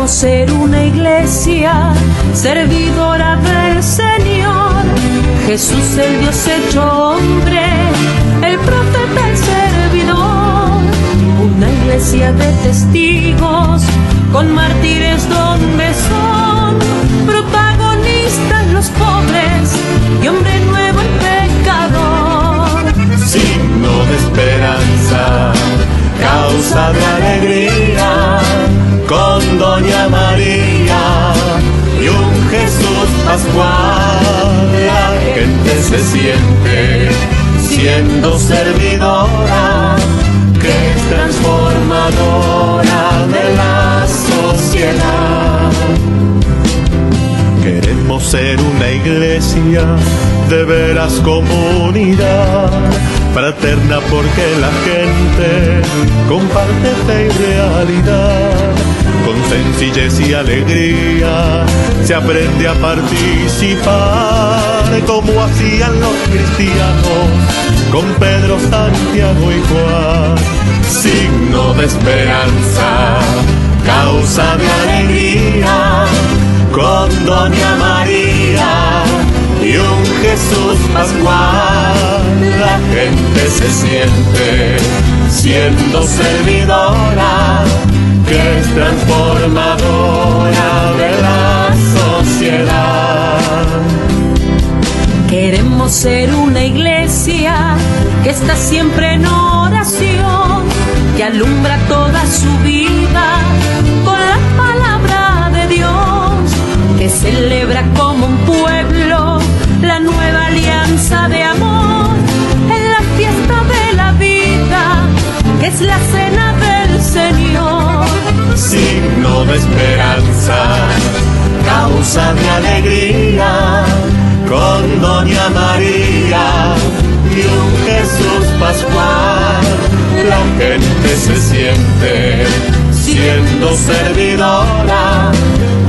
Queremos ser una iglesia servidora del Señor. Jesús el Dios hecho hombre, el profeta, el servidor. Una iglesia de testigos con mártires donde son protagonistas los pobres y hombre nuevo el pecador. Signo de esperanza, causa de alegría, con Doña María y un Jesús pascual. La gente se siente siendo servidora, que es transformadora de la sociedad. Queremos ser una iglesia de veras comunidad, fraterna porque la gente comparte fe y realidad. Con sencillez y alegría se aprende a participar, como hacían los cristianos con Pedro, Santiago y Juan. Signo de esperanza, causa de alegría, con Doña María y un Jesús pascual. La gente se siente siendo servidora, que es transformadora de la sociedad. Queremos ser una iglesia que está siempre en oración, que alumbra toda su vida con la palabra de Dios, que celebra como un pueblo la nueva alianza de amor en la fiesta de la vida, que es la cena del Señor. Signo de esperanza, causa de alegría, con Doña María y un Jesús pascual. La gente se siente siendo servidora,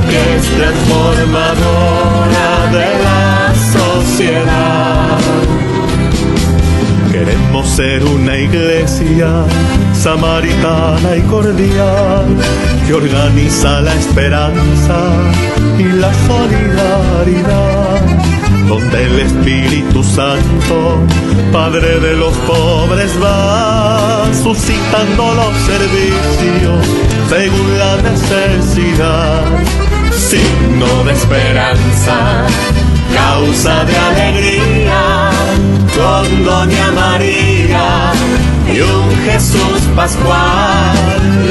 que es transformadora de la sociedad. Queremos ser una iglesia samaritana y cordial, que organiza la esperanza y la solidaridad, donde el Espíritu Santo, Padre de los pobres, va suscitando los servicios según la necesidad. Signo de esperanza, causa de alegría, con Doña María y un Jesús pascual.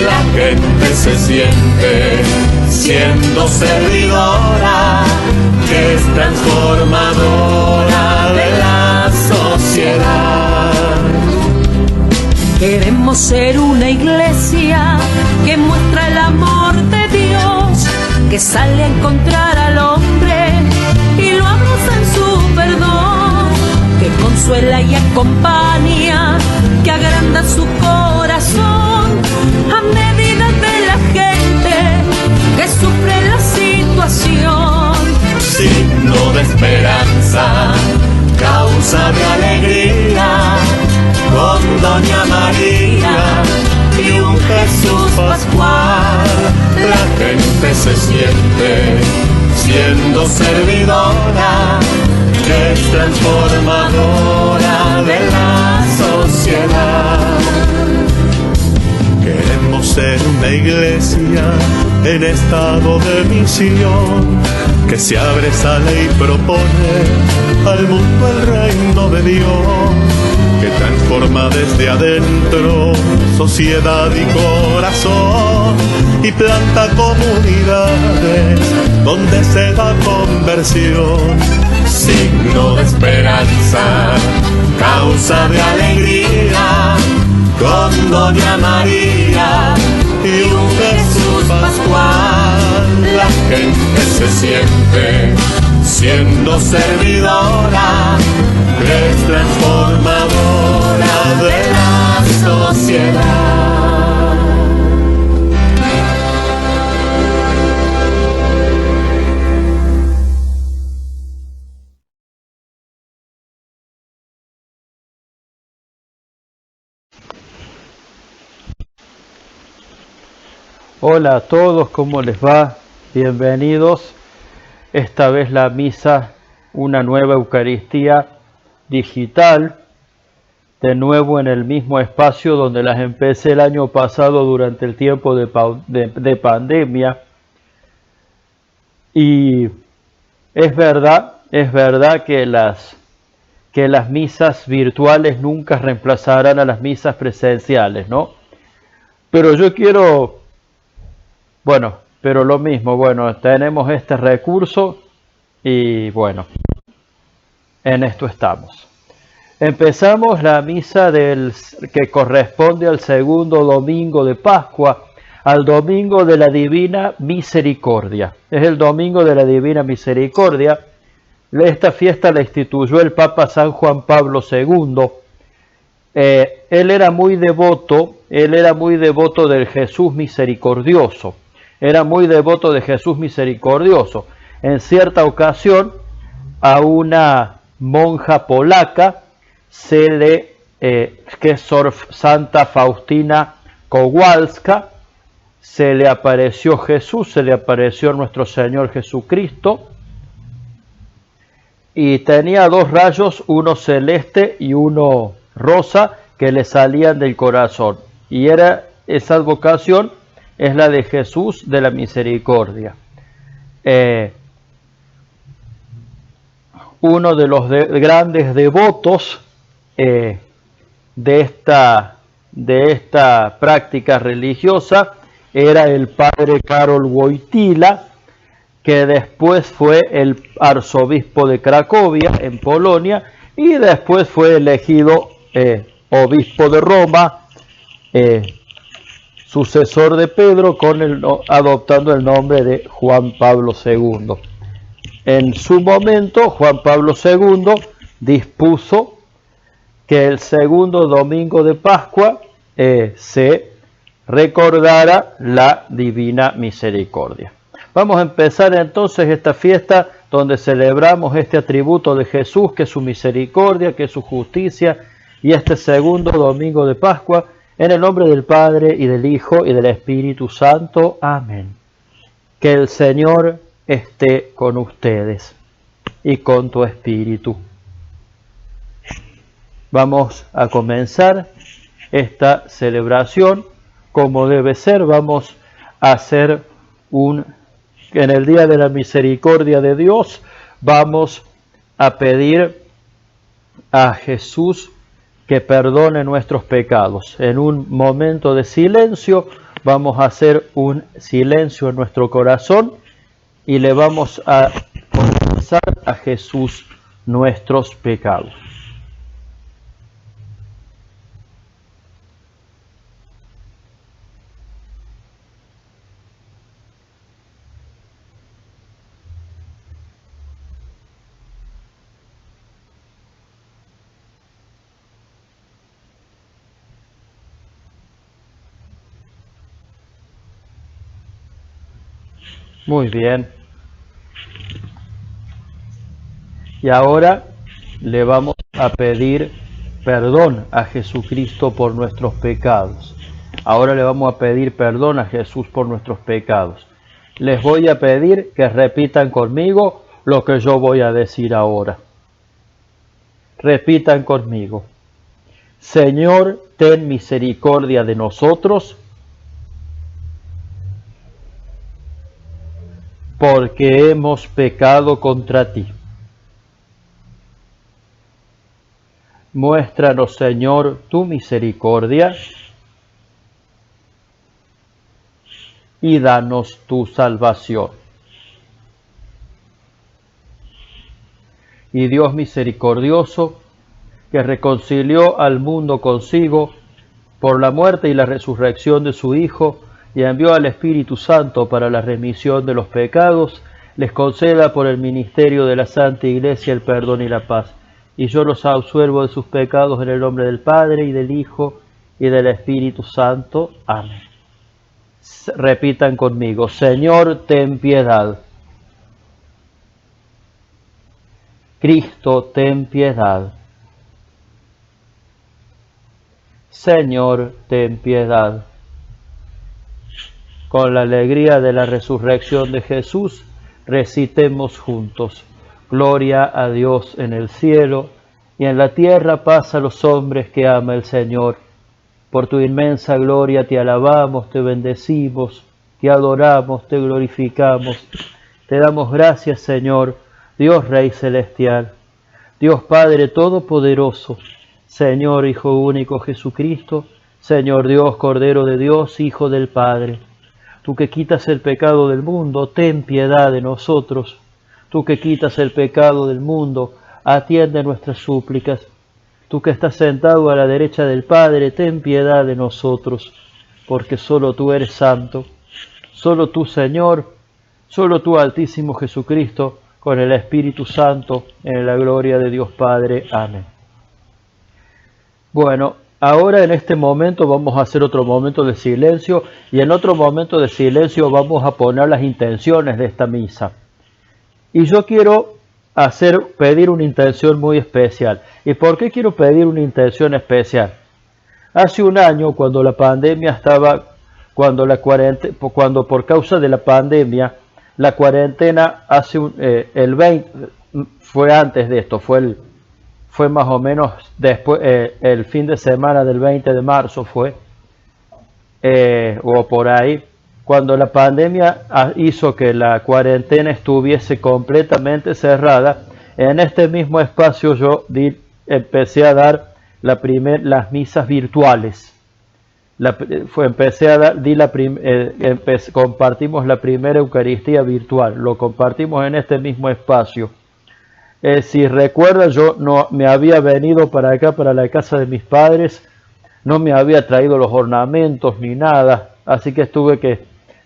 La gente se siente siendo servidora, que es transformadora de la sociedad. Queremos ser una iglesia que muestra el amor de Dios, que sale a encontrar al hombre y lo abraza en su perdón, que consuela y acompaña, que agranda su corazón a medida de la gente que sufre la situación. Signo de esperanza, causa de alegría, con Doña María y un Jesús pascual. La gente se siente siendo servidora, que es transformadora de la sociedad. Queremos ser una iglesia en estado de misión, que se abre, sale y propone al mundo el reino de Dios, que transforma desde adentro sociedad y corazón, y planta comunidades donde se da conversión. Signo de esperanza, causa de alegría, con Doña María y un Jesús pascual. La gente se siente siendo servidora, que es transformadora de la sociedad. Hola a todos, ¿cómo les va? Bienvenidos. Esta vez la misa, una nueva Eucaristía digital, de nuevo en el mismo espacio donde las empecé el año pasado durante el tiempo de pandemia. Y es verdad que las misas virtuales nunca reemplazarán a las misas presenciales, ¿no? Pero yo quiero, pero lo mismo, tenemos este recurso y en esto estamos. Empezamos la misa que corresponde al segundo domingo de Pascua, al domingo de la Divina Misericordia. Es el domingo de la Divina Misericordia. Esta fiesta la instituyó el Papa San Juan Pablo II. Él era muy devoto del Jesús misericordioso. Era muy devoto de Jesús misericordioso. En cierta ocasión, a una monja polaca, que es Sor Santa Faustina Kowalska, se le apareció Jesús, se le apareció nuestro Señor Jesucristo, y tenía dos rayos, uno celeste y uno rosa, que le salían del corazón. Y esa advocación es la de Jesús de la Misericordia. Uno de los grandes devotos de esta práctica religiosa era el padre Karol Wojtyła, que después fue el arzobispo de Cracovia, en Polonia, y después fue elegido obispo de Roma, sucesor de Pedro, adoptando el nombre de Juan Pablo II. En su momento, Juan Pablo II dispuso que el segundo domingo de Pascua se recordara la Divina Misericordia. Vamos a empezar entonces esta fiesta donde celebramos este atributo de Jesús, que es su misericordia, que es su justicia, y este segundo domingo de Pascua, en el nombre del Padre, y del Hijo, y del Espíritu Santo. Amén. Que el Señor esté con ustedes y con tu espíritu. Vamos a comenzar esta celebración como debe ser. Vamos a hacer en el día de la misericordia de Dios, vamos a pedir a Jesús que perdone nuestros pecados. En un momento de silencio vamos a hacer un silencio en nuestro corazón y le vamos a confesar a Jesús nuestros pecados. Muy bien. Y ahora le vamos a pedir perdón a Jesucristo por nuestros pecados. Ahora le vamos a pedir perdón a Jesús por nuestros pecados. Les voy a pedir que repitan conmigo lo que yo voy a decir ahora. Repitan conmigo. Señor, ten misericordia de nosotros, porque hemos pecado contra ti. Muéstranos, Señor, tu misericordia y danos tu salvación. Y Dios misericordioso, que reconcilió al mundo consigo por la muerte y la resurrección de su Hijo, y envió al Espíritu Santo para la remisión de los pecados, les conceda por el ministerio de la Santa Iglesia el perdón y la paz. Y yo los absuelvo de sus pecados en el nombre del Padre, y del Hijo, y del Espíritu Santo. Amén. Repitan conmigo. Señor, ten piedad. Cristo, ten piedad. Señor, ten piedad. con la alegría de la resurrección de Jesús, recitemos juntos: Gloria a Dios en el cielo, y en la tierra paz a los hombres que ama el Señor. Por tu inmensa gloria te alabamos, te bendecimos, te adoramos, te glorificamos. Te damos gracias, Señor, Dios Rey Celestial, Dios Padre Todopoderoso, Señor Hijo único Jesucristo, Señor Dios, Cordero de Dios, Hijo del Padre. Tú que quitas el pecado del mundo, ten piedad de nosotros. Tú que quitas el pecado del mundo, atiende nuestras súplicas. Tú que estás sentado a la derecha del Padre, ten piedad de nosotros, porque solo tú eres santo, solo tú, Señor, solo tú, Altísimo Jesucristo, con el Espíritu Santo, en la gloria de Dios Padre. Amén. Bueno, ahora en este momento vamos a hacer otro momento de silencio, y en otro momento de silencio vamos a poner las intenciones de esta misa. Y yo quiero pedir una intención muy especial. ¿Y por qué quiero pedir una intención especial? Hace un año, cuando la pandemia estaba, cuando por causa de la pandemia, la cuarentena el 20, fue antes de esto, fue más o menos después, el fin de semana del 20 de marzo fue, o por ahí, cuando la pandemia hizo que la cuarentena estuviese completamente cerrada. En este mismo espacio yo empecé a dar las misas virtuales. Compartimos la primera Eucaristía virtual, lo compartimos en este mismo espacio. Si recuerda, yo no me había venido para acá, para la casa de mis padres, no me había traído los ornamentos ni nada, así que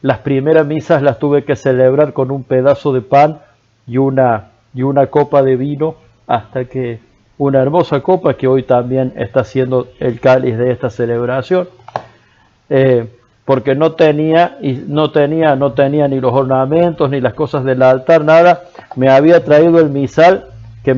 las primeras misas las tuve que celebrar con un pedazo de pan y una copa de vino, hasta que una hermosa copa que hoy también está siendo el cáliz de esta celebración, porque no tenía ni los ornamentos ni las cosas del altar, nada. Me había traído el misal, que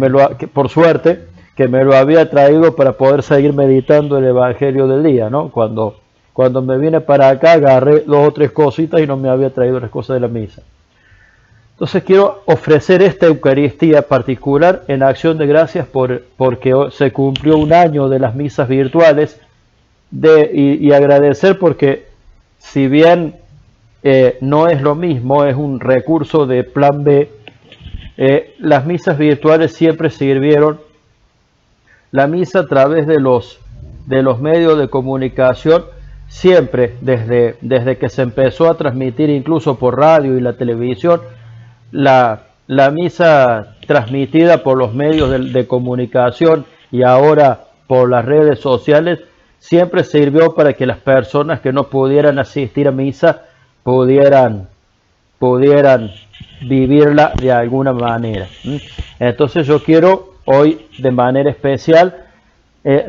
por suerte, que me lo había traído para poder seguir meditando el Evangelio del día, ¿no? Cuando me vine para acá agarré 2 o 3 cositas y no me había traído las cosas de la misa. Entonces quiero ofrecer esta Eucaristía particular en acción de gracias porque se cumplió un año de las misas virtuales, y agradecer porque, si bien no es lo mismo, es un recurso de plan B, las misas virtuales siempre sirvieron. La misa, a través de los medios de comunicación, siempre, desde que se empezó a transmitir incluso por radio y la televisión, la misa transmitida por los medios de comunicación y ahora por las redes sociales, siempre sirvió para que las personas que no pudieran asistir a misa pudieran vivirla de alguna manera. Entonces yo quiero hoy, de manera especial,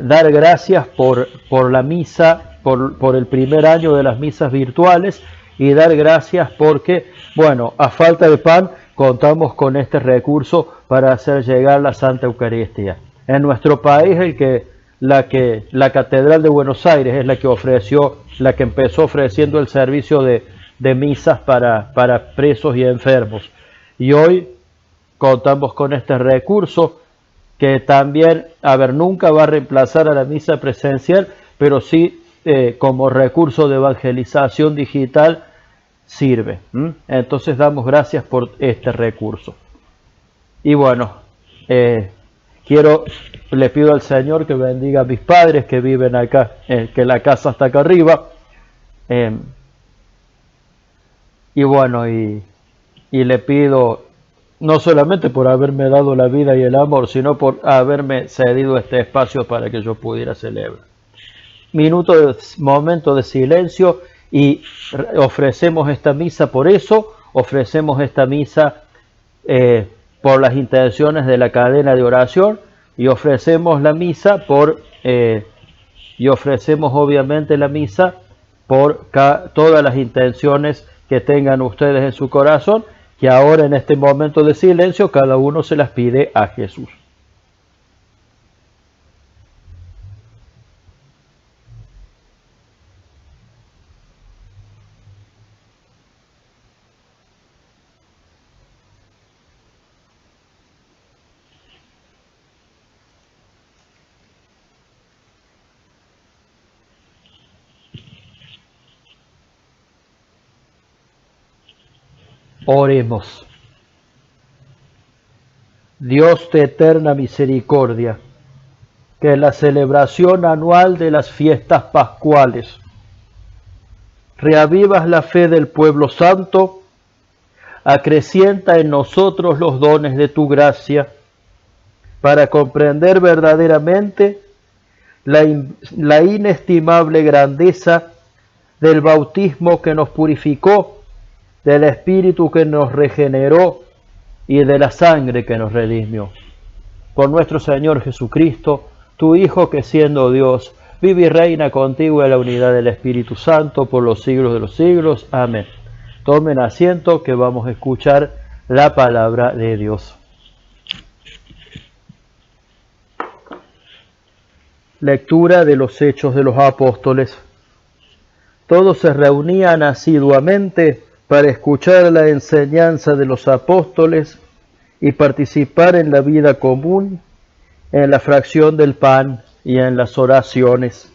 dar gracias por la misa, por el primer año de las misas virtuales, y dar gracias porque, bueno, a falta de pan, contamos con este recurso para hacer llegar la Santa Eucaristía. En nuestro país, la Catedral de Buenos Aires es la que empezó ofreciendo el servicio de misas para presos y enfermos. Y hoy contamos con este recurso, que también, nunca va a reemplazar a la misa presencial, pero sí, como recurso de evangelización digital, sirve. Entonces damos gracias por este recurso. Y bueno, le pido al Señor que bendiga a mis padres que viven acá, que la casa está acá arriba. Y bueno, y le pido, no solamente por haberme dado la vida y el amor, sino por haberme cedido este espacio para que yo pudiera celebrar. Momento de silencio, y ofrecemos esta misa por eso, ofrecemos esta misa por las intenciones de la cadena de oración, y ofrecemos la misa ofrecemos obviamente la misa por todas las intenciones que tengan ustedes en su corazón, que ahora, en este momento de silencio, cada uno se las pide a Jesús. Oremos. Dios de eterna misericordia, que en la celebración anual de las fiestas pascuales reavivas la fe del pueblo santo, acrecienta en nosotros los dones de tu gracia, para comprender verdaderamente la inestimable grandeza del bautismo que nos purificó, del Espíritu que nos regeneró y de la sangre que nos redimió. Por nuestro Señor Jesucristo, tu Hijo, que siendo Dios, vive y reina contigo en la unidad del Espíritu Santo por los siglos de los siglos. Amén. Tomen asiento, que vamos a escuchar la palabra de Dios. Lectura de los Hechos de los Apóstoles. Todos se reunían asiduamente para escuchar la enseñanza de los apóstoles y participar en la vida común, en la fracción del pan y en las oraciones.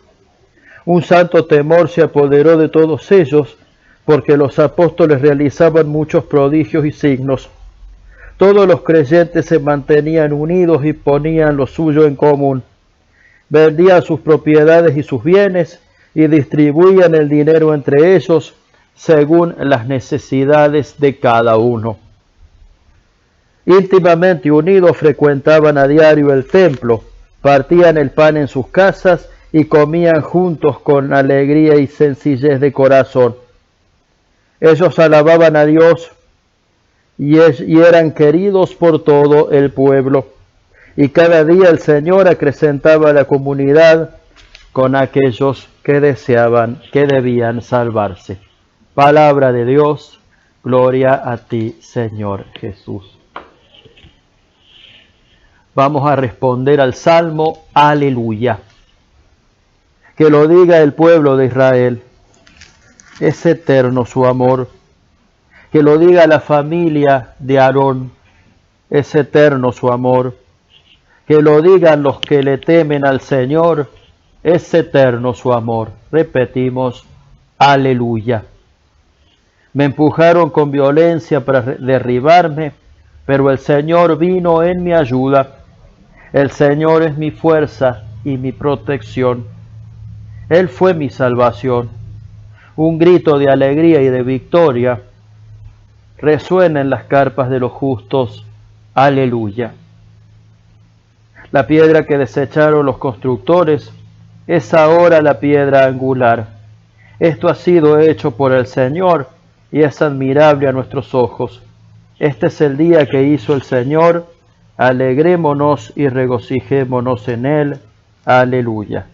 Un santo temor se apoderó de todos ellos, porque los apóstoles realizaban muchos prodigios y signos. Todos los creyentes se mantenían unidos y ponían lo suyo en común. Vendían sus propiedades y sus bienes y distribuían el dinero entre ellos según las necesidades de cada uno. Íntimamente unidos frecuentaban a diario el templo, partían el pan en sus casas y comían juntos con alegría y sencillez de corazón. Ellos alababan a Dios y eran queridos por todo el pueblo. Y cada día el Señor acrecentaba la comunidad con aquellos que debían salvarse. Palabra de Dios, gloria a ti, Señor Jesús. Vamos a responder al Salmo, aleluya. Que lo diga el pueblo de Israel. Es eterno su amor. Que lo diga la familia de Aarón. Es eterno su amor. Que lo digan los que le temen al Señor. Es eterno su amor. Repetimos, aleluya. Me empujaron con violencia para derribarme, pero el Señor vino en mi ayuda. El Señor es mi fuerza y mi protección. Él fue mi salvación. Un grito de alegría y de victoria resuena en las carpas de los justos. Aleluya. La piedra que desecharon los constructores es ahora la piedra angular. Esto ha sido hecho por el Señor y es admirable a nuestros ojos. Este es el día que hizo el Señor. Alegrémonos y regocijémonos en él. Aleluya.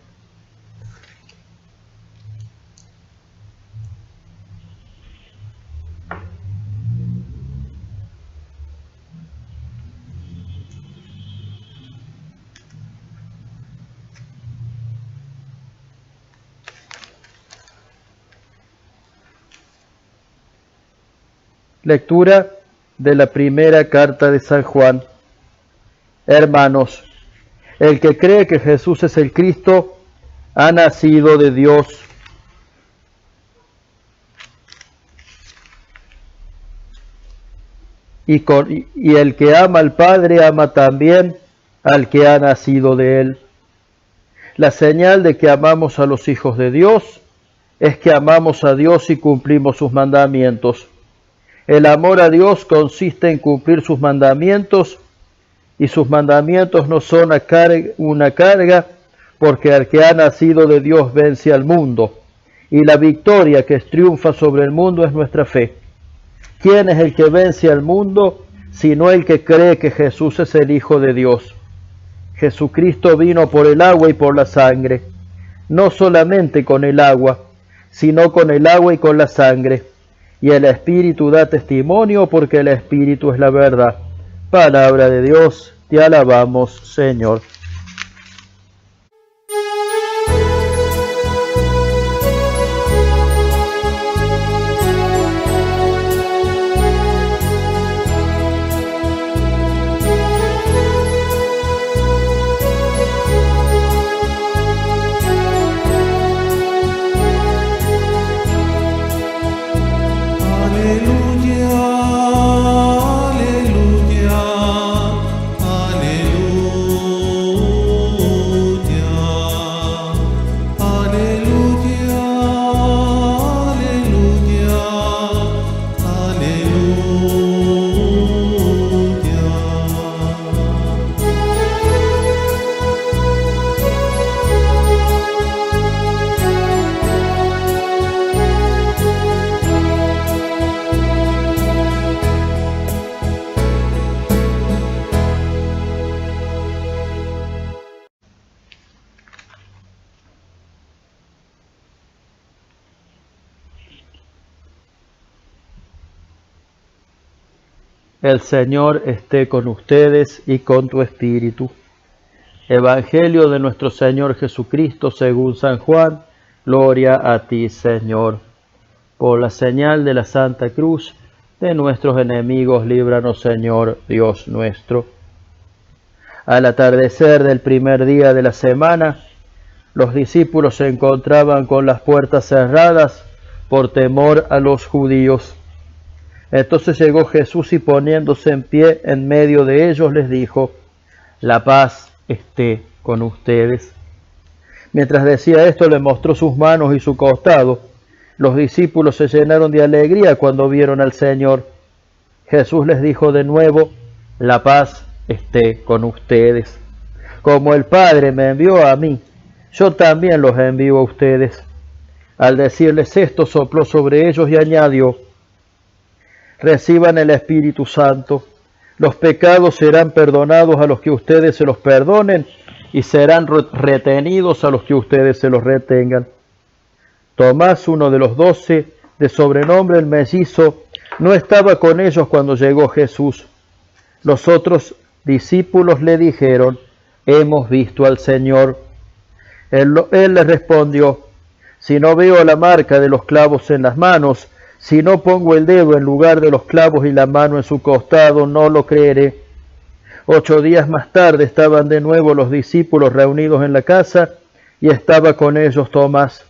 Lectura de la primera carta de San Juan. Hermanos, el que cree que Jesús es el Cristo ha nacido de Dios. Y el que ama al Padre ama también al que ha nacido de él. La señal de que amamos a los hijos de Dios es que amamos a Dios y cumplimos sus mandamientos. El amor a Dios consiste en cumplir sus mandamientos, y sus mandamientos no son una carga, porque el que ha nacido de Dios vence al mundo, y la victoria que triunfa sobre el mundo es nuestra fe. ¿Quién es el que vence al mundo, sino el que cree que Jesús es el Hijo de Dios? Jesucristo vino por el agua y por la sangre, no solamente con el agua, sino con el agua y con la sangre. Y el Espíritu da testimonio, porque el Espíritu es la verdad. Palabra de Dios, te alabamos, Señor. El Señor esté con ustedes y con tu espíritu. Evangelio de nuestro Señor Jesucristo según San Juan. Gloria a ti, Señor. Por la señal de la Santa Cruz de nuestros enemigos, líbranos, Señor Dios nuestro. Al atardecer del primer día de la semana, los discípulos se encontraban con las puertas cerradas por temor a los judíos. Entonces llegó Jesús y poniéndose en pie en medio de ellos les dijo: la paz esté con ustedes. Mientras decía esto, le mostró sus manos y su costado. Los discípulos se llenaron de alegría cuando vieron al Señor. Jesús les dijo de nuevo: la paz esté con ustedes. Como el Padre me envió a mí, yo también los envío a ustedes. Al decirles esto, sopló sobre ellos y añadió: reciban el Espíritu Santo. Los pecados serán perdonados a los que ustedes se los perdonen y serán retenidos a los que ustedes se los retengan. Tomás, uno de los 12, de sobrenombre el mellizo, no estaba con ellos cuando llegó Jesús. Los otros discípulos le dijeron: hemos visto al Señor. Él les respondió: si no veo la marca de los clavos en las manos, si no pongo el dedo en lugar de los clavos y la mano en su costado, no lo creeré. 8 días más tarde estaban de nuevo los discípulos reunidos en la casa y estaba con ellos Tomás.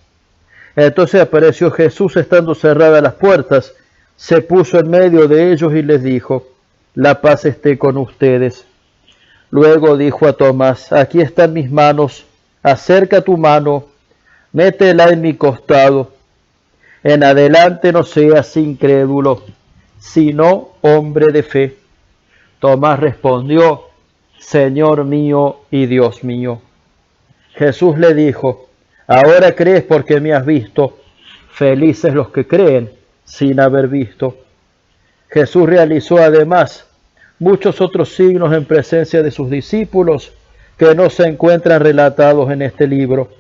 Entonces apareció Jesús estando cerradas las puertas, se puso en medio de ellos y les dijo: la paz esté con ustedes. Luego dijo a Tomás: aquí están mis manos, acerca tu mano, métela en mi costado. En adelante no seas incrédulo, sino hombre de fe. Tomás respondió: Señor mío y Dios mío. Jesús le dijo: ahora crees porque me has visto. Felices los que creen sin haber visto. Jesús realizó además muchos otros signos en presencia de sus discípulos que no se encuentran relatados en este libro.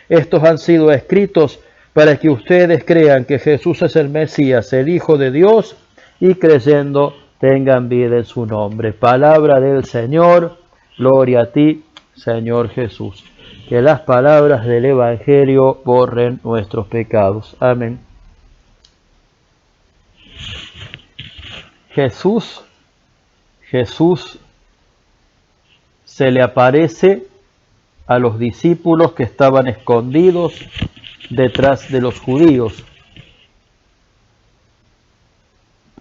Estos han sido escritos para que ustedes crean que Jesús es el Mesías, el Hijo de Dios, y creyendo tengan vida en su nombre. Palabra del Señor. Gloria a ti, Señor Jesús. Que las palabras del Evangelio borren nuestros pecados. Amén. Jesús se le aparece a los discípulos que estaban escondidos detrás de los judíos.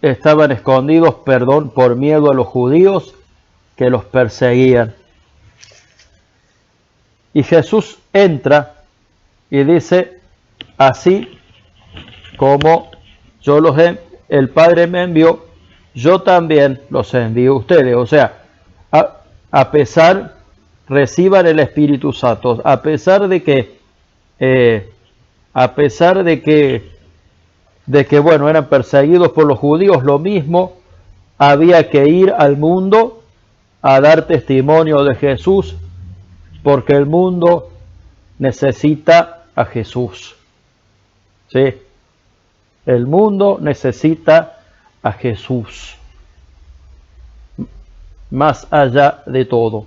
Estaban escondidos, por miedo a los judíos que los perseguían. Y Jesús entra y dice: así como el Padre me envió, yo también los envío a ustedes. O sea, reciban el Espíritu Santo, a pesar de que bueno, eran perseguidos por los judíos, lo mismo, había que ir al mundo a dar testimonio de Jesús, porque el mundo necesita a Jesús. ¿Sí? El mundo necesita a Jesús, más allá de todo.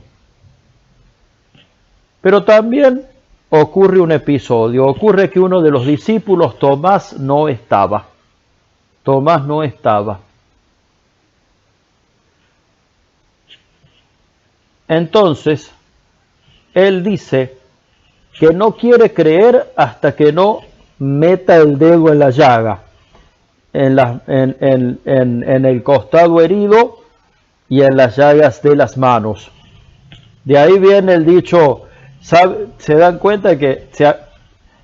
Pero también ocurre un episodio. Ocurre que uno de los discípulos, Tomás, no estaba. Tomás no estaba. Entonces, él dice que no quiere creer hasta que no meta el dedo en la llaga, en el costado herido y en las llagas de las manos. De ahí viene el dicho. ¿Se dan cuenta de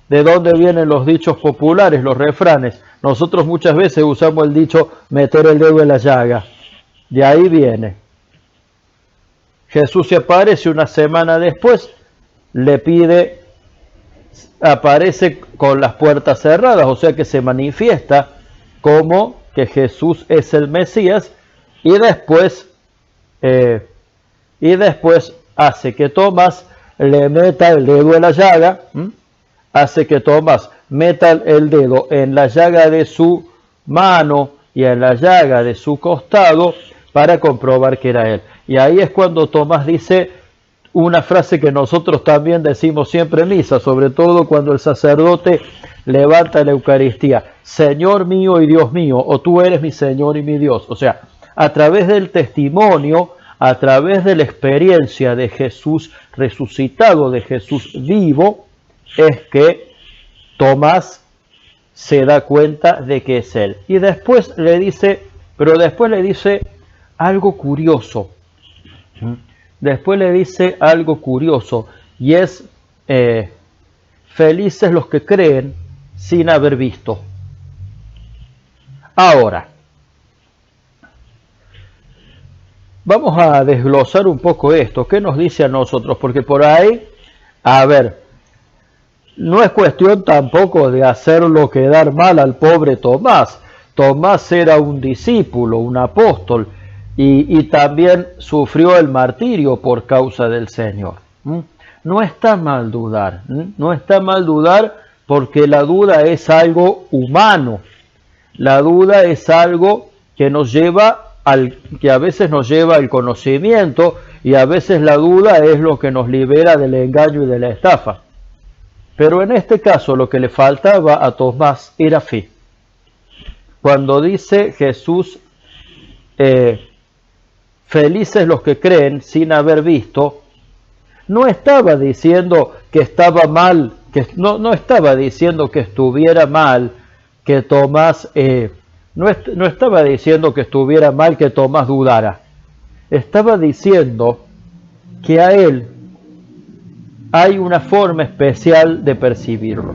dónde vienen los dichos populares, los refranes? Nosotros muchas veces usamos el dicho meter el dedo en la llaga. De ahí viene. Jesús se aparece una semana después, aparece con las puertas cerradas, o sea que se manifiesta como que Jesús es el Mesías, y después hace que Tomás le meta el dedo en la llaga, hace que Tomás meta el dedo en la llaga de su mano y en la llaga de su costado, para comprobar que era él. Y ahí es cuando Tomás dice una frase que nosotros también decimos siempre en misa, sobre todo cuando el sacerdote levanta la Eucaristía: Señor mío y Dios mío, o tú eres mi Señor y mi Dios. O sea, a través del testimonio, a través de la experiencia de Jesús resucitado, de Jesús vivo, es que Tomás se da cuenta de que es él. Y después le dice, algo curioso. Después le dice algo curioso, y es, felices los que creen sin haber visto. Ahora, vamos a desglosar un poco esto. ¿Qué nos dice a nosotros? Porque por ahí, a ver, no es cuestión tampoco de hacerlo quedar mal al pobre Tomás. Tomás era un discípulo, un apóstol, y también sufrió el martirio por causa del Señor. No está mal dudar, no está mal dudar, porque la duda es algo humano. La duda es algo que nos lleva que a veces nos lleva al conocimiento, y a veces la duda es lo que nos libera del engaño y de la estafa. Pero en este caso lo que le faltaba a Tomás era fe. Cuando dice Jesús, felices los que creen sin haber visto, no estaba diciendo que estaba mal, no estaba diciendo que estuviera mal que Tomás, no estaba diciendo que estuviera mal que Tomás dudara. Estaba diciendo que a él hay una forma especial de percibirlo.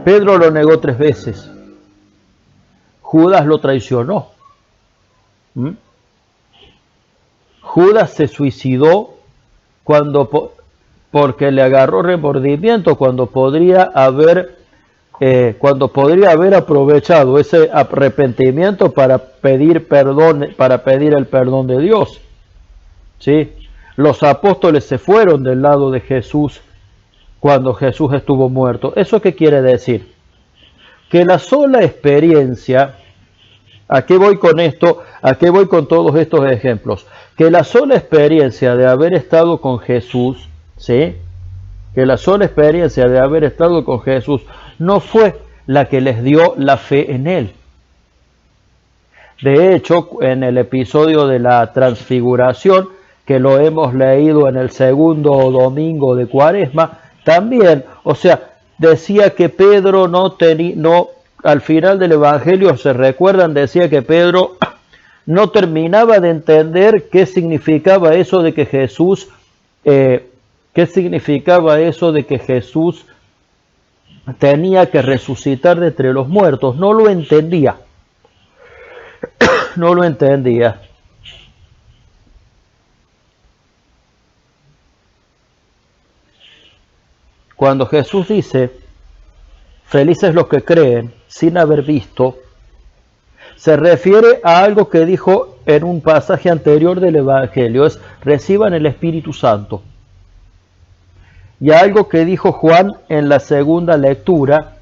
Pedro lo negó 3 veces. Judas lo traicionó. Judas se suicidó porque le agarró remordimiento, cuando podría haber aprovechado ese arrepentimiento para pedir perdón, para pedir el perdón de Dios. ¿Sí? Los apóstoles se fueron del lado de Jesús cuando Jesús estuvo muerto. ¿Eso qué quiere decir? Que la sola experiencia, ¿a qué voy con esto? ¿A qué voy con todos estos ejemplos? Que la sola experiencia de haber estado con Jesús, ¿sí? Que la sola experiencia de haber estado con Jesús no fue la que les dio la fe en él. De hecho, en el episodio de la transfiguración, que lo hemos leído en el segundo domingo de Cuaresma, también, o sea, decía que Pedro al final del Evangelio, ¿se recuerdan? Decía que Pedro no terminaba de entender qué significaba eso de que Jesús, tenía que resucitar de entre los muertos. No lo entendía. No lo entendía. Cuando Jesús dice, felices los que creen sin haber visto, se refiere a algo que dijo en un pasaje anterior del Evangelio, es: reciban el Espíritu Santo. Y algo que dijo Juan en la segunda lectura,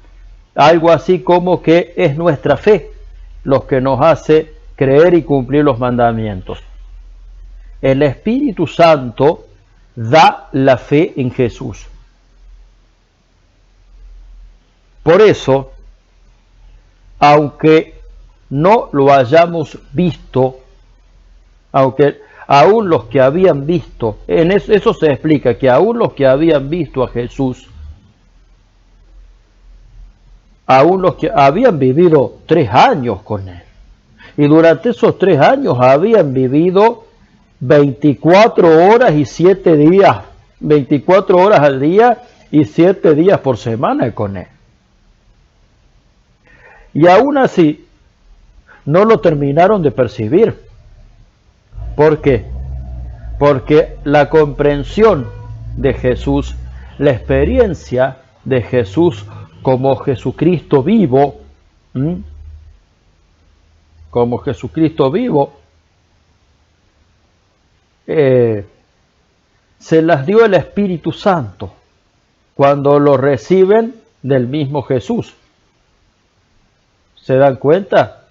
algo así como que es nuestra fe los que nos hace creer y cumplir los mandamientos. El Espíritu Santo da la fe en Jesús. Por eso, aunque no lo hayamos visto, aunque aún los que habían visto, eso se explica, que aún los que habían visto a Jesús, aún los que habían vivido 3 años con él, y durante esos 3 años habían vivido 24 horas y 7 días, 24 horas al día y 7 días por semana con él. Y aún así, no lo terminaron de percibir. ¿Por qué? Porque la comprensión de Jesús, la experiencia de Jesús como Jesucristo vivo, se las dio el Espíritu Santo cuando lo reciben del mismo Jesús. ¿Se dan cuenta?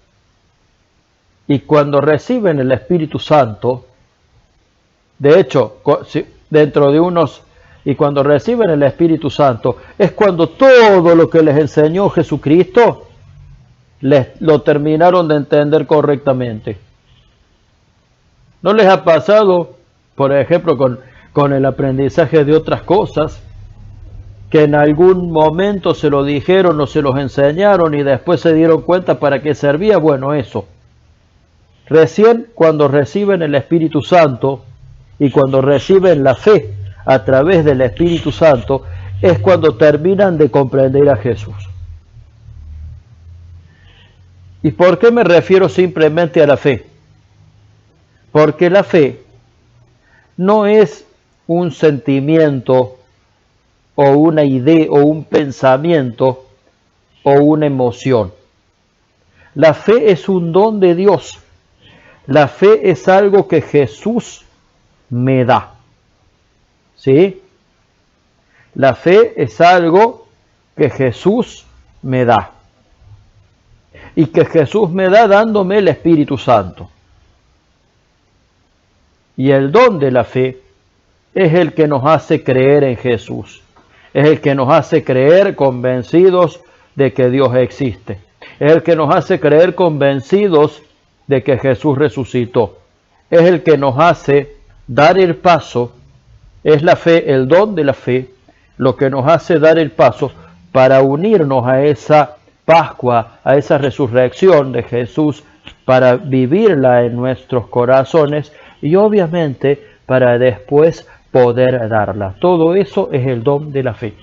Y cuando reciben el Espíritu Santo, de hecho, dentro de unos, y cuando reciben el Espíritu Santo, es cuando todo lo que les enseñó Jesucristo, lo terminaron de entender correctamente. ¿No les ha pasado, por ejemplo, con el aprendizaje de otras cosas, que en algún momento se lo dijeron o se los enseñaron y después se dieron cuenta para qué servía? Bueno, eso. Recién cuando reciben el Espíritu Santo y cuando reciben la fe a través del Espíritu Santo, es cuando terminan de comprender a Jesús. ¿Y por qué me refiero simplemente a la fe? Porque la fe no es un sentimiento o una idea o un pensamiento o una emoción. La fe es un don de Dios. La fe es algo que Jesús me da. ¿Sí? La fe es algo que Jesús me da. Y que Jesús me da dándome el Espíritu Santo. Y el don de la fe es el que nos hace creer en Jesús. Es el que nos hace creer convencidos de que Dios existe. Es el que nos hace creer convencidos de que Jesús resucitó. Es el que nos hace dar el paso. Es la fe, el don de la fe, lo que nos hace dar el paso para unirnos a esa Pascua, a esa resurrección de Jesús, para vivirla en nuestros corazones y obviamente para después poder darla. Todo eso es el don de la fe.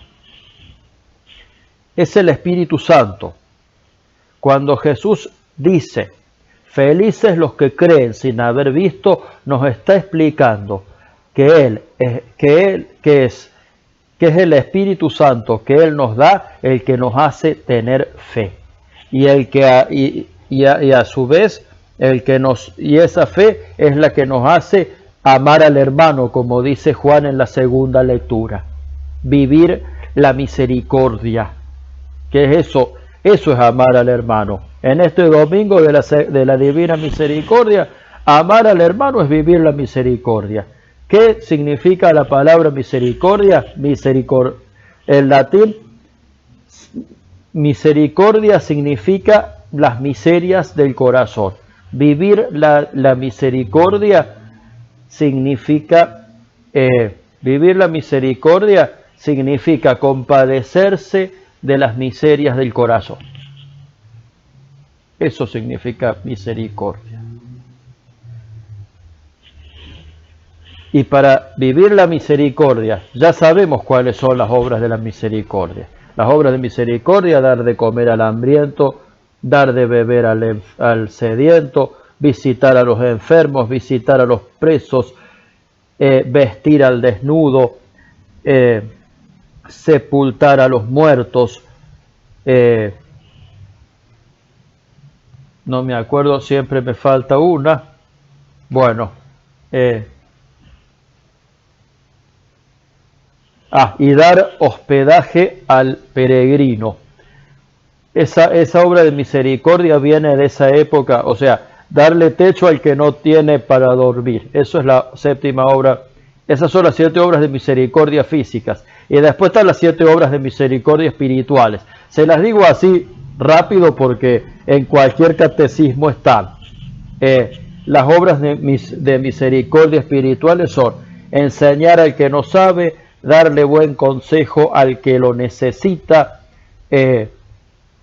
Es el Espíritu Santo. Cuando Jesús dice, felices los que creen sin haber visto, nos está explicando que es el Espíritu Santo que Él nos da, el que nos hace tener fe. Y a su vez, esa fe es la que nos hace amar al hermano, como dice Juan en la segunda lectura. Vivir la misericordia. ¿Qué es eso? Eso es amar al hermano. En este domingo de la Divina Misericordia, amar al hermano es vivir la misericordia. ¿Qué significa la palabra misericordia? En latín, misericordia significa las miserias del corazón. Vivir la misericordia significa compadecerse de las miserias del corazón. Eso significa misericordia. Y para vivir la misericordia, ya sabemos cuáles son las obras de la misericordia. Las obras de misericordia: dar de comer al hambriento, dar de beber al sediento, visitar a los enfermos, visitar a los presos, vestir al desnudo, sepultar a los muertos. No me acuerdo, siempre me falta una. Bueno, y dar hospedaje al peregrino. Esa obra de misericordia viene de esa época, o sea, darle techo al que no tiene para dormir. Eso es la séptima obra. Esas son las 7 obras de misericordia físicas. Y después están las 7 obras de misericordia espirituales. Se las digo así rápido porque en cualquier catecismo están. Las obras de misericordia espirituales son enseñar al que no sabe, darle buen consejo al que lo necesita,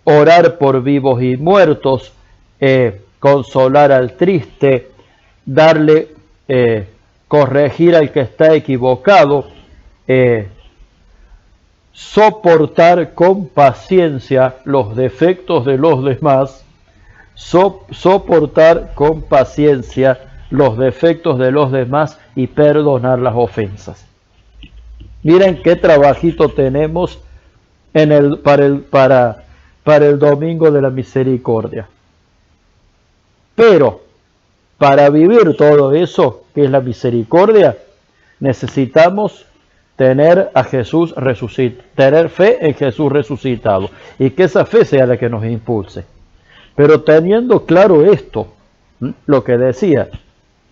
orar por vivos y muertos, consolar al triste, corregir al que está equivocado, soportar con paciencia los defectos de los demás, soportar con paciencia los defectos de los demás y perdonar las ofensas. Miren qué trabajito tenemos para el domingo de la misericordia. Pero para vivir todo eso, que es la misericordia, necesitamos tener a Jesús resucitado, tener fe en Jesús resucitado, y que esa fe sea la que nos impulse. Pero teniendo claro esto, lo que decía,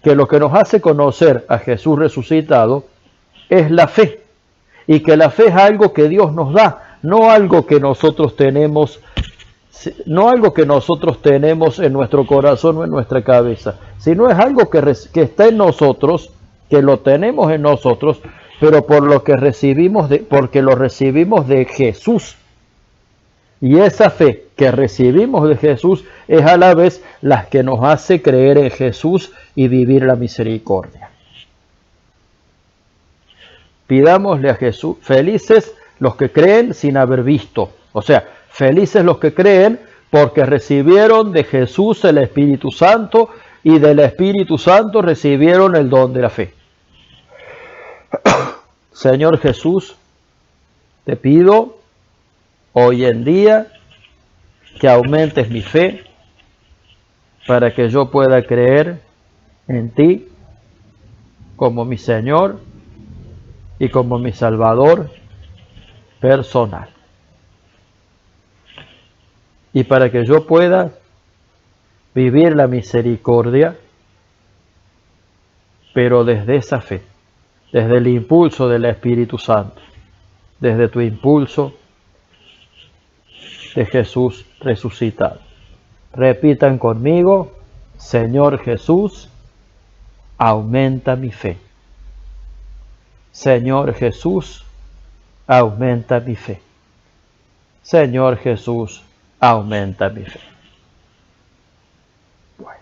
que lo que nos hace conocer a Jesús resucitado es la fe, y que la fe es algo que Dios nos da, no algo que nosotros tenemos, no algo que nosotros tenemos en nuestro corazón o en nuestra cabeza, sino es algo que está en nosotros, que lo tenemos en nosotros, pero por lo que recibimos porque lo recibimos de Jesús. Y esa fe que recibimos de Jesús es a la vez la que nos hace creer en Jesús y vivir la misericordia. Pidámosle a Jesús, felices los que creen sin haber visto. O sea, felices los que creen porque recibieron de Jesús el Espíritu Santo y del Espíritu Santo recibieron el don de la fe. Señor Jesús, te pido hoy en día que aumentes mi fe para que yo pueda creer en ti como mi Señor y como mi Salvador personal. Y para que yo pueda vivir la misericordia, pero desde esa fe, desde el impulso del Espíritu Santo, desde tu impulso de Jesús resucitado. Repitan conmigo: Señor Jesús, aumenta mi fe. Señor Jesús, aumenta mi fe. Señor Jesús, aumenta mi fe. Bueno.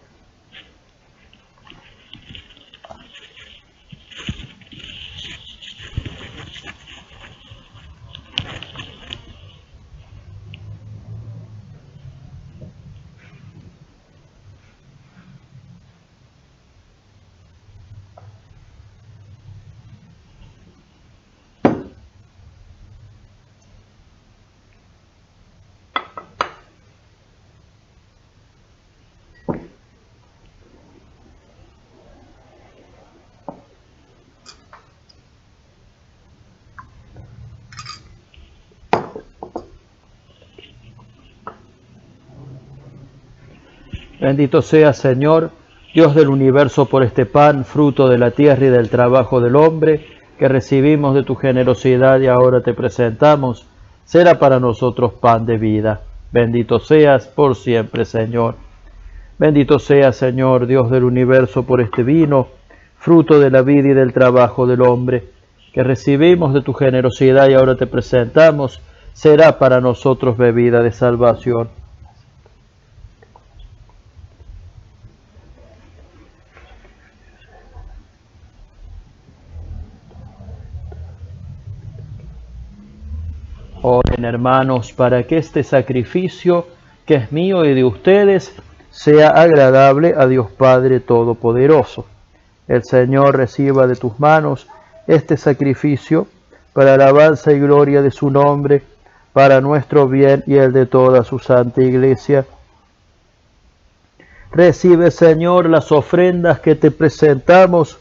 Bendito sea, Señor, Dios del universo, por este pan, fruto de la tierra y del trabajo del hombre, que recibimos de tu generosidad y ahora te presentamos. Será para nosotros pan de vida. Bendito seas por siempre, Señor. Bendito sea, Señor, Dios del universo, por este vino, fruto de la vida y del trabajo del hombre, que recibimos de tu generosidad y ahora te presentamos. Será para nosotros bebida de salvación. Oren, hermanos, para que este sacrificio, que es mío y de ustedes, sea agradable a Dios Padre Todopoderoso. El Señor reciba de tus manos este sacrificio para alabanza y gloria de su nombre, para nuestro bien y el de toda su santa Iglesia. Recibe, Señor, las ofrendas que te presentamos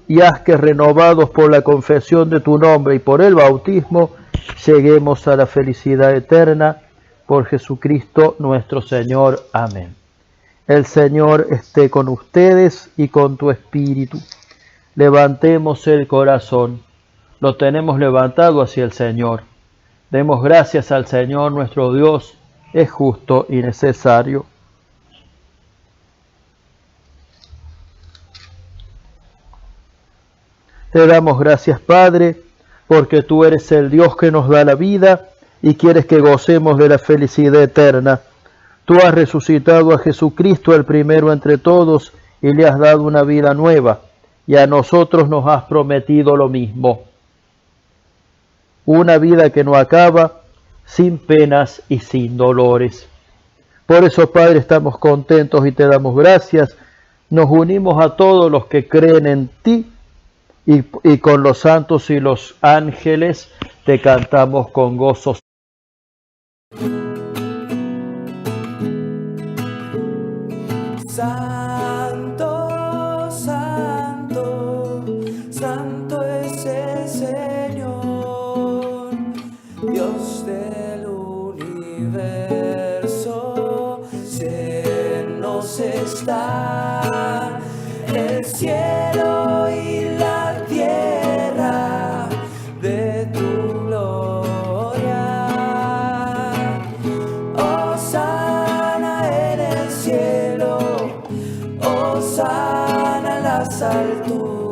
y haz que, renovados por la confesión de tu nombre y por el bautismo, lleguemos a la felicidad eterna, por Jesucristo nuestro Señor. Amén. El Señor esté con ustedes y con tu espíritu. Levantemos el corazón. Lo tenemos levantado hacia el Señor. Demos gracias al Señor nuestro Dios. Es justo y necesario. Te damos gracias, Padre, porque tú eres el Dios que nos da la vida y quieres que gocemos de la felicidad eterna. Tú has resucitado a Jesucristo, el primero entre todos, y le has dado una vida nueva, y a nosotros nos has prometido lo mismo. Una vida que no acaba, sin penas y sin dolores. Por eso, Padre, estamos contentos y te damos gracias. Nos unimos a todos los que creen en ti, y con los santos y los ángeles te cantamos con gozo. Santo, santo, santo es el Señor, Dios del universo, se nos está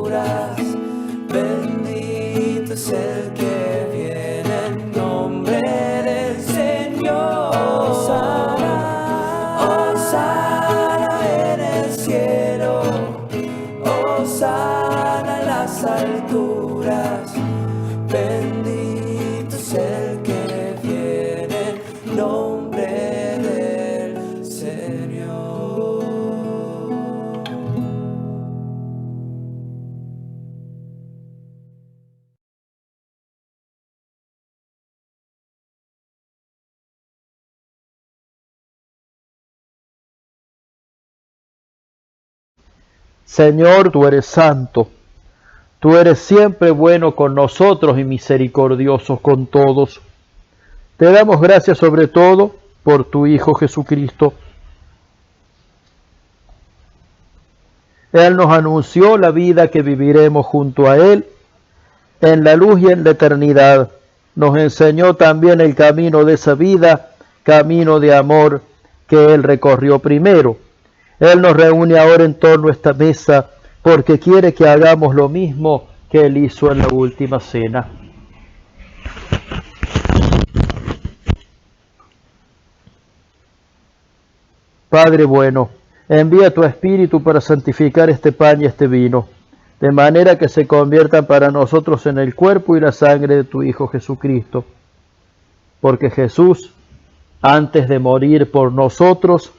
alturas. Bendito es el que viene en nombre del Señor. Hosana, Hosana en el cielo, Hosana en las alturas. Bendito es el que viene en nombre del Señor. Señor, tú eres santo, tú eres siempre bueno con nosotros y misericordioso con todos. Te damos gracias sobre todo por tu Hijo Jesucristo. Él nos anunció la vida que viviremos junto a Él en la luz y en la eternidad. Nos enseñó también el camino de esa vida, camino de amor que Él recorrió primero. Él nos reúne ahora en torno a esta mesa porque quiere que hagamos lo mismo que Él hizo en la última cena. Padre bueno, envía tu Espíritu para santificar este pan y este vino, de manera que se conviertan para nosotros en el cuerpo y la sangre de tu Hijo Jesucristo. Porque Jesús, antes de morir por nosotros,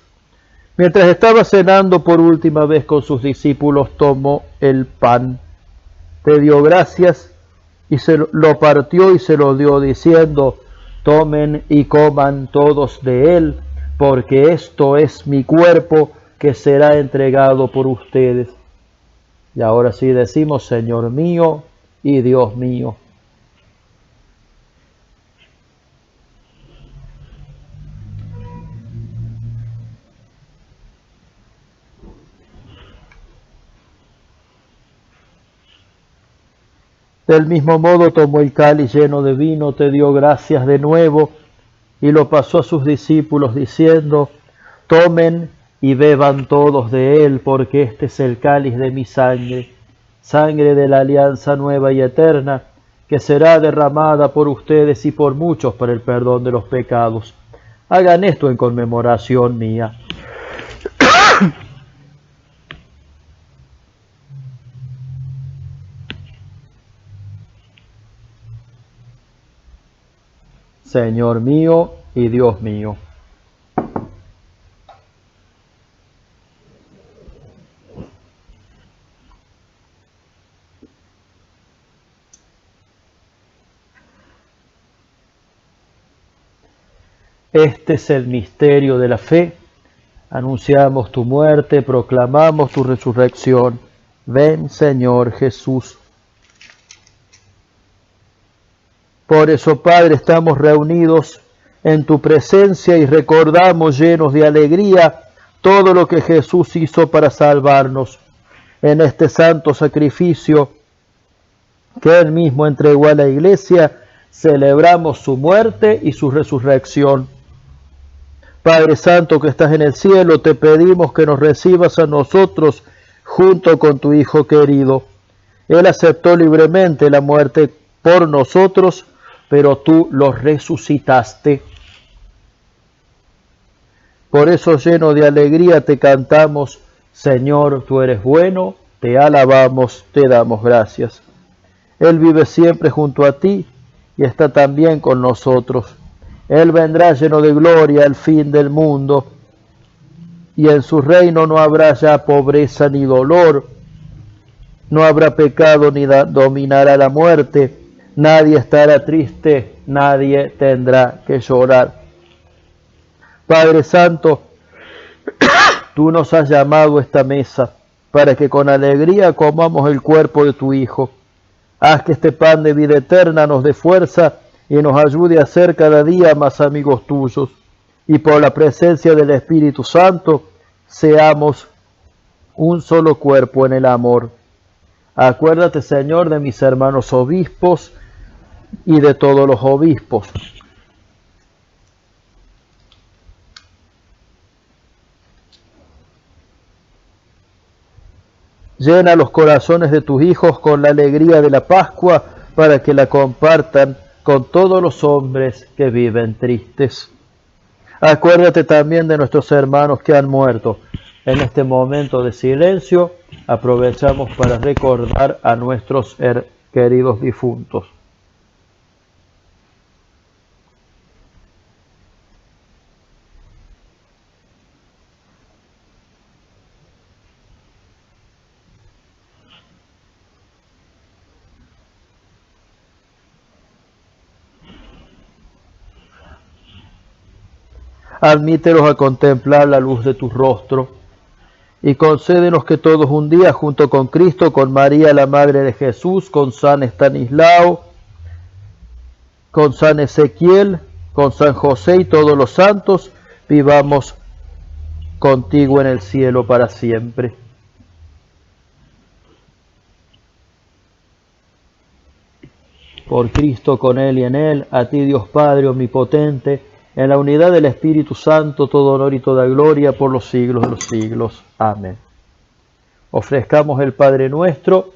mientras estaba cenando por última vez con sus discípulos, tomó el pan, te dio gracias y lo partió y se lo dio diciendo: tomen y coman todos de él, porque esto es mi cuerpo que será entregado por ustedes. Y ahora sí decimos: Señor mío y Dios mío. Del mismo modo tomó el cáliz lleno de vino, te dio gracias de nuevo y lo pasó a sus discípulos diciendo: tomen y beban todos de él, porque este es el cáliz de mi sangre, sangre de la alianza nueva y eterna, que será derramada por ustedes y por muchos para el perdón de los pecados. Hagan esto en conmemoración mía. Señor mío y Dios mío. Este es el misterio de la fe. Anunciamos tu muerte, proclamamos tu resurrección. Ven, Señor Jesús. Por eso, Padre, estamos reunidos en tu presencia y recordamos llenos de alegría todo lo que Jesús hizo para salvarnos. En este santo sacrificio que Él mismo entregó a la Iglesia, celebramos su muerte y su resurrección. Padre Santo que estás en el cielo, te pedimos que nos recibas a nosotros junto con tu Hijo querido. Él aceptó libremente la muerte por nosotros, pero tú lo resucitaste. Por eso, lleno de alegría, te cantamos: Señor, tú eres bueno, te alabamos, te damos gracias. Él vive siempre junto a ti y está también con nosotros. Él vendrá lleno de gloria al fin del mundo, y en su reino no habrá ya pobreza ni dolor, no habrá pecado ni dominará la muerte, nadie estará triste, nadie tendrá que llorar. Padre Santo, tú nos has llamado a esta mesa para que con alegría comamos el cuerpo de tu Hijo. Haz que este pan de vida eterna nos dé fuerza y nos ayude a ser cada día más amigos tuyos. Y por la presencia del Espíritu Santo, seamos un solo cuerpo en el amor. Acuérdate, Señor, de mis hermanos obispos y de todos los obispos. Llena los corazones de tus hijos con la alegría de la Pascua, para que la compartan con todos los hombres que viven tristes. Acuérdate también de nuestros hermanos que han muerto. En este momento de silencio, aprovechamos para recordar a nuestros queridos difuntos. Admítelos a contemplar la luz de tu rostro, y concédenos que todos un día, junto con Cristo, con María, la Madre de Jesús, con San Estanislao, con San Ezequiel, con San José y todos los santos, vivamos contigo en el cielo para siempre. Por Cristo, con Él y en Él, a ti Dios Padre Omnipotente, en la unidad del Espíritu Santo, todo honor y toda gloria por los siglos de los siglos. Amén. Ofrezcamos el Padre Nuestro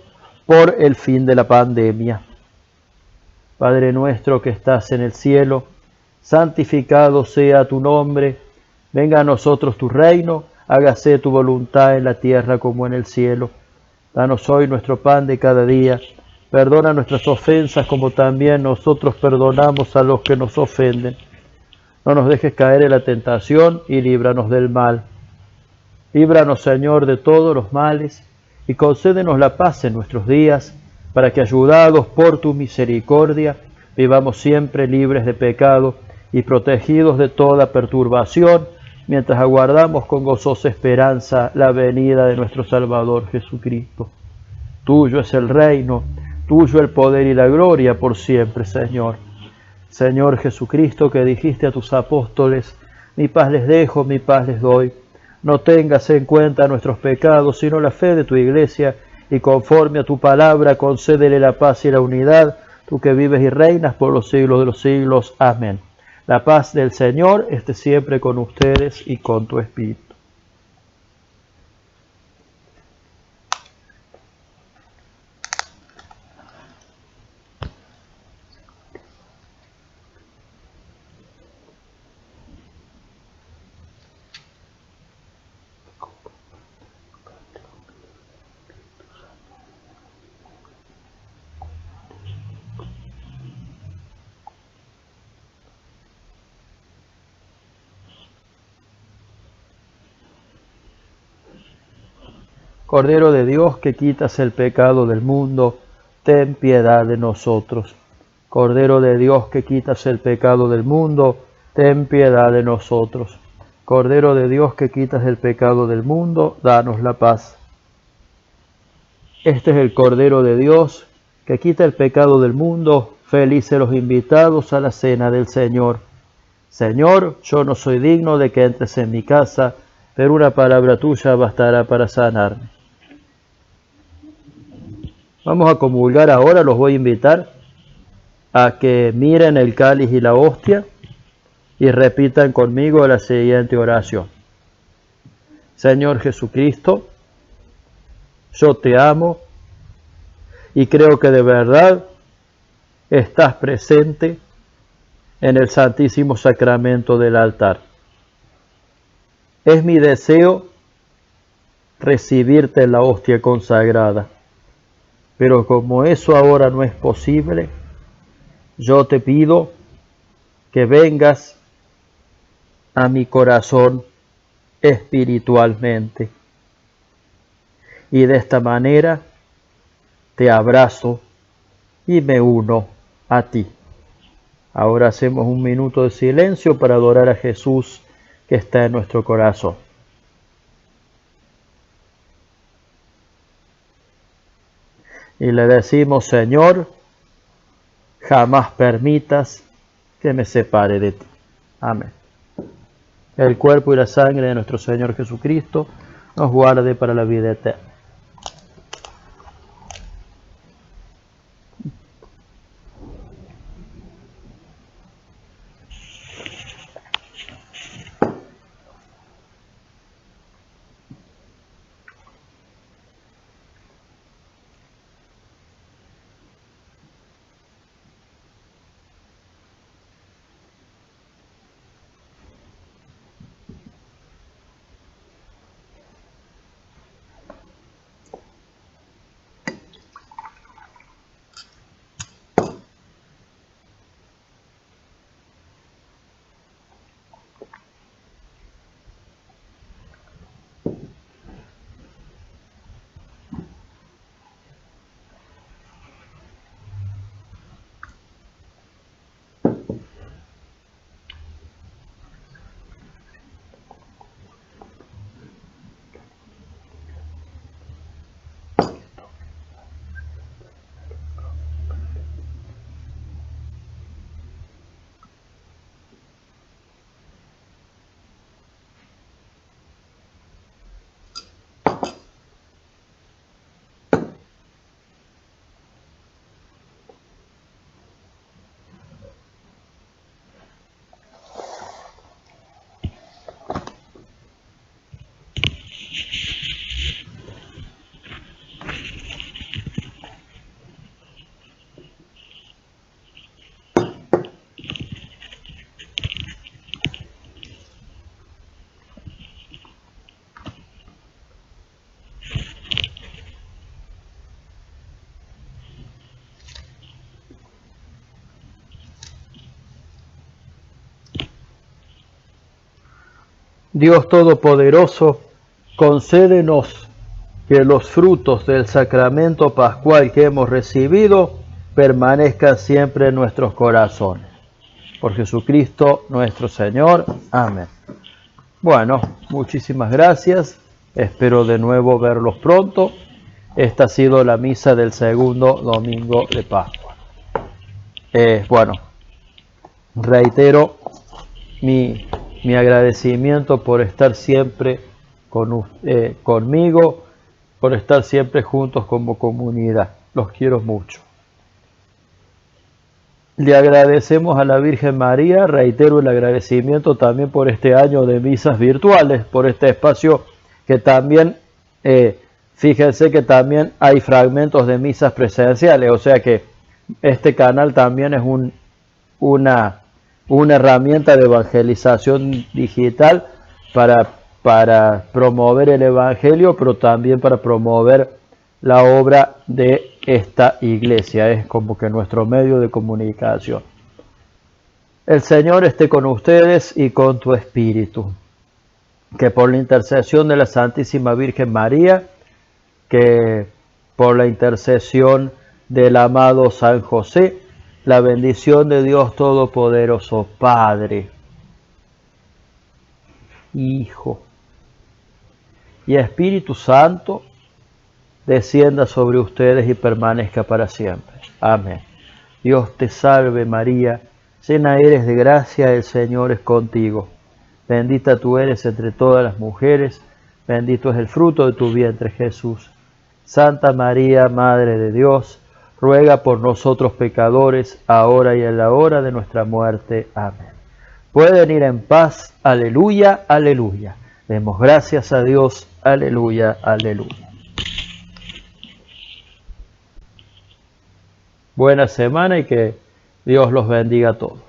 por el fin de la pandemia. Padre nuestro que estás en el cielo, santificado sea tu nombre. Venga a nosotros tu reino, hágase tu voluntad en la tierra como en el cielo. Danos hoy nuestro pan de cada día. Perdona nuestras ofensas como también nosotros perdonamos a los que nos ofenden. No nos dejes caer en la tentación y líbranos del mal. Líbranos, Señor, de todos los males y concédenos la paz en nuestros días, para que, ayudados por tu misericordia, vivamos siempre libres de pecado y protegidos de toda perturbación, mientras aguardamos con gozosa esperanza la venida de nuestro Salvador Jesucristo. Tuyo es el reino, tuyo el poder y la gloria por siempre, Señor. Señor Jesucristo, que dijiste a tus apóstoles, mi paz les dejo, mi paz les doy. No tengas en cuenta nuestros pecados, sino la fe de tu Iglesia, y conforme a tu palabra, concédele la paz y la unidad, tú que vives y reinas por los siglos de los siglos. Amén. La paz del Señor esté siempre con ustedes y con tu espíritu. Cordero de Dios, que quitas el pecado del mundo, ten piedad de nosotros. Cordero de Dios, que quitas el pecado del mundo, ten piedad de nosotros. Cordero de Dios, que quitas el pecado del mundo, danos la paz. Este es el Cordero de Dios, que quita el pecado del mundo. Felices los invitados a la cena del Señor. Señor, yo no soy digno de que entres en mi casa, pero una palabra tuya bastará para sanarme. Vamos a comulgar ahora, los voy a invitar a que miren el cáliz y la hostia y repitan conmigo la siguiente oración. Señor Jesucristo, yo te amo y creo que de verdad estás presente en el Santísimo Sacramento del altar. Es mi deseo recibirte en la hostia consagrada. Pero como eso ahora no es posible, yo te pido que vengas a mi corazón espiritualmente. Y de esta manera te abrazo y me uno a ti. Ahora hacemos un minuto de silencio para adorar a Jesús que está en nuestro corazón. Y le decimos, Señor, jamás permitas que me separe de ti. Amén. El cuerpo y la sangre de nuestro Señor Jesucristo nos guarde para la vida eterna. Dios Todopoderoso, concédenos que los frutos del sacramento pascual que hemos recibido permanezcan siempre en nuestros corazones. Por Jesucristo nuestro Señor. Amén. Bueno, muchísimas gracias. Espero de nuevo verlos pronto. Esta ha sido la misa del segundo domingo de Pascua. Bueno, reitero mi agradecimiento por estar siempre conmigo, por estar siempre juntos como comunidad. Los quiero mucho. Le agradecemos a la Virgen María, reitero el agradecimiento también por este año de misas virtuales, por este espacio que también, fíjense que también hay fragmentos de misas presenciales, o sea que este canal también es una herramienta de evangelización digital para promover el Evangelio, pero también para promover la obra de esta iglesia. Es como que nuestro medio de comunicación. El Señor esté con ustedes y con tu espíritu. Que por la intercesión de la Santísima Virgen María, que por la intercesión del amado San José, la bendición de Dios Todopoderoso, Padre, Hijo y Espíritu Santo, descienda sobre ustedes y permanezca para siempre. Amén. Dios te salve María, llena eres de gracia, el Señor es contigo. Bendita tú eres entre todas las mujeres, bendito es el fruto de tu vientre Jesús. Santa María, Madre de Dios, ruega por nosotros pecadores, ahora y en la hora de nuestra muerte. Amén. Pueden ir en paz. Aleluya, aleluya. Demos gracias a Dios. Aleluya, aleluya. Buena semana y que Dios los bendiga a todos.